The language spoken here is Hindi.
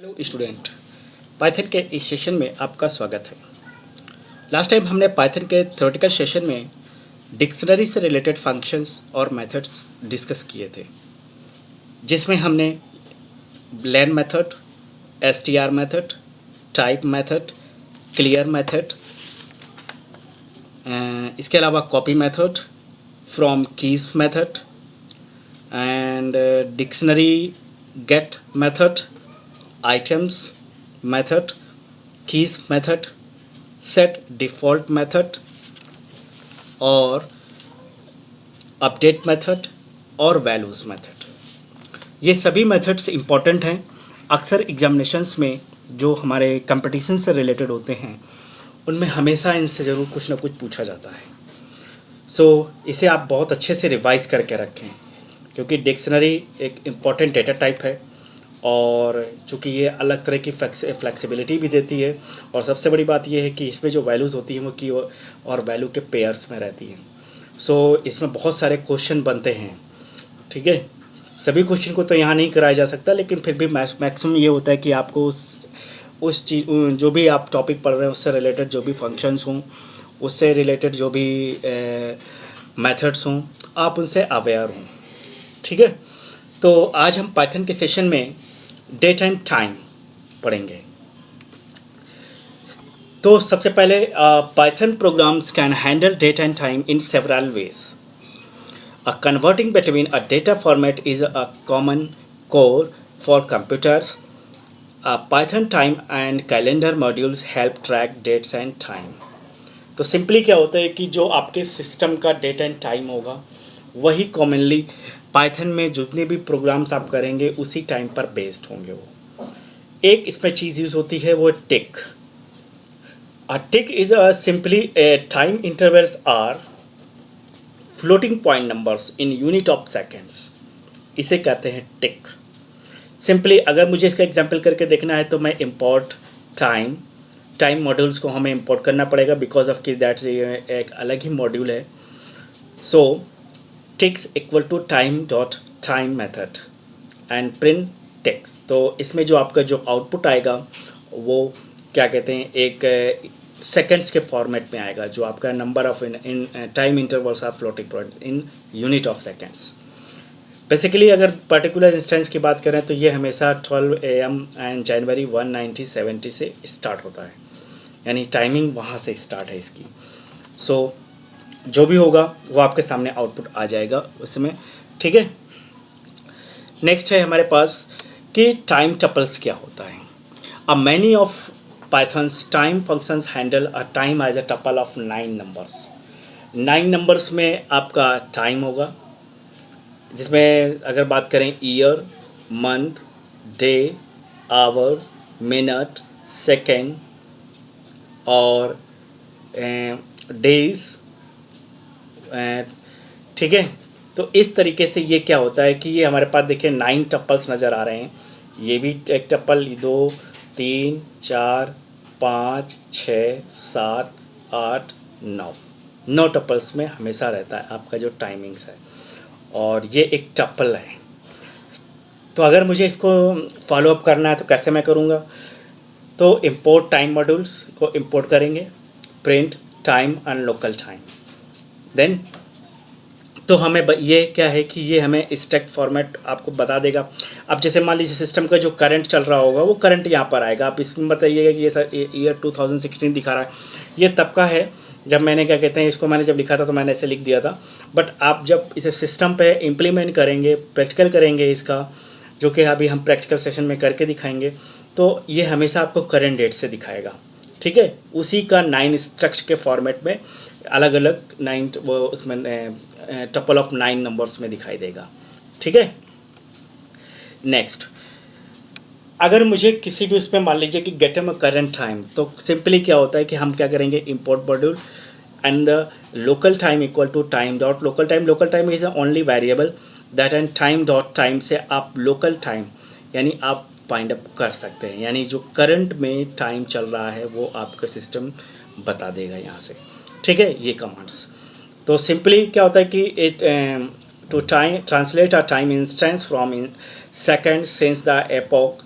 हेलो स्टूडेंट, पाइथन के इस सेशन में आपका स्वागत है। लास्ट टाइम हमने पाइथन के थ्योरेटिकल सेशन में डिक्शनरी से रिलेटेड फंक्शंस और मेथड्स डिस्कस किए थे, जिसमें हमने len method, STR method, type method, clear method, इसके अलावा copy method, from keys method and dictionary get method, items method, keys method, set default method और update method और values method। ये सभी methods important हैं। अक्सर एग्जामिनेशंस में जो हमारे कंपटीशन से रिलेटेड होते हैं उनमें हमेशा इनसे ज़रूर कुछ ना कुछ पूछा जाता है। इसे आप बहुत अच्छे से रिवाइज करके रखें, क्योंकि डिक्शनरी एक इम्पॉर्टेंट डेटा टाइप है और चूँकि ये अलग तरह की फ्लेक्सिबिलिटी भी देती है, और सबसे बड़ी बात ये है कि इसमें जो वैल्यूज़ होती हैं वो की और वैल्यू के पेयर्स में रहती हैं। इसमें बहुत सारे क्वेश्चन बनते हैं। ठीक है, सभी क्वेश्चन को तो यहाँ नहीं कराया जा सकता, लेकिन फिर भी मैक्सिमम ये होता है कि आपको उस चीज़ जो भी आप टॉपिक पढ़ रहे हैं उससे रिलेटेड जो भी फंक्शंस हों, उससे रिलेटेड जो भी मेथड्स हों, आप उनसे अवेयर हों। ठीक है, तो आज हम पाइथन के सेशन में डेट एंड टाइम पढ़ेंगे। तो सबसे पहले Python programs can handle date and time in several ways. Converting between a data format is a common chore for computers. Python time and calendar modules help track dates and time. तो सिंपली क्या होता है कि जो आपके सिस्टम का डेट एंड टाइम होगा वही कॉमनली पाइथन में जितने भी प्रोग्राम्स आप करेंगे उसी टाइम पर बेस्ड होंगे। वो एक इसमें चीज़ यूज़ होती है, वो tick. A tick is a simply a time intervals are floating point numbers in unit of seconds. इसे कहते हैं टिक। सिंपली अगर मुझे इसका एग्जांपल करके देखना है तो मैं इंपोर्ट टाइम मॉड्यूल्स को हमें इंपोर्ट करना पड़ेगा, बिकॉज ऑफ कि दैट्स एक अलग ही मॉड्यूल है। ticks equal to time method and print ticks। तो इसमें जो आपका जो आउटपुट आएगा वो क्या कहते हैं, एक सेकंड्स के फॉर्मेट में आएगा, जो आपका number of in time intervals are floating point in unit of seconds. Basically अगर पर्टिकुलर इंस्टेंस की बात करें तो ये हमेशा 12 AM एंड जनवरी 1970 से स्टार्ट होता है, यानी टाइमिंग वहाँ से स्टार्ट है इसकी। जो भी होगा वो आपके सामने आउटपुट आ जाएगा उसमें। ठीक है, नेक्स्ट है हमारे पास कि टाइम टपल्स क्या होता है। A many of Python's time functions handle a time as a tuple of 9 numbers. 9 numbers में आपका टाइम होगा, जिसमें अगर बात करें year, month, day, hour, minute, second और डेज। ठीक है, तो इस तरीके से ये क्या होता है कि ये हमारे पास देखिए 9 टप्पल्स नज़र आ रहे हैं। ये भी एक टप्पल, 2 3 4 5 6 7 8 9 टप्पल्स में हमेशा रहता है आपका जो टाइमिंग्स है, और ये एक टप्पल है। तो अगर मुझे इसको फॉलो अप करना है तो कैसे मैं करूँगा, तो इंपोर्ट टाइम मॉड्यूल्स को इंपोर्ट करेंगे, print time and local time. Then तो हमें ये क्या है कि ये हमें स्टैक फॉर्मेट आपको बता देगा। अब जैसे मान लीजिए सिस्टम का जो करंट चल रहा होगा वो करंट यहाँ पर आएगा। आप इसमें बताइएगा कि ये सर ईयर 2016 दिखा रहा है, ये तब का है जब मैंने क्या कहते हैं इसको मैंने जब लिखा था तो मैंने ऐसे लिख दिया था। बट आप जब इसे सिस्टम पे इम्प्लीमेंट करेंगे, प्रैक्टिकल करेंगे इसका, जो कि अभी हम प्रैक्टिकल सेशन में करके दिखाएंगे, तो ये हमेशा आपको करंट डेट से दिखाएगा। ठीक है, उसी का 9 स्ट्रक्चर के फॉर्मेट में अलग अलग 9 वो उसमें टपल ऑफ 9 नंबर्स में दिखाई देगा। ठीक है, नेक्स्ट अगर मुझे किसी भी उसमें मान लीजिए कि गेट अ करंट टाइम, तो सिंपली क्या होता है कि हम क्या करेंगे, import module and the local time equal to time dot local time. Local time is only variable that and time dot time से आप लोकल टाइम यानी आप फाइंड अप कर सकते हैं, यानी जो करंट में टाइम चल रहा है वो आपका सिस्टम बता देगा यहाँ से। ठीक है, ये कमांड्स। तो सिंपली क्या होता है कि it to time translate a time instance from in second since the epoch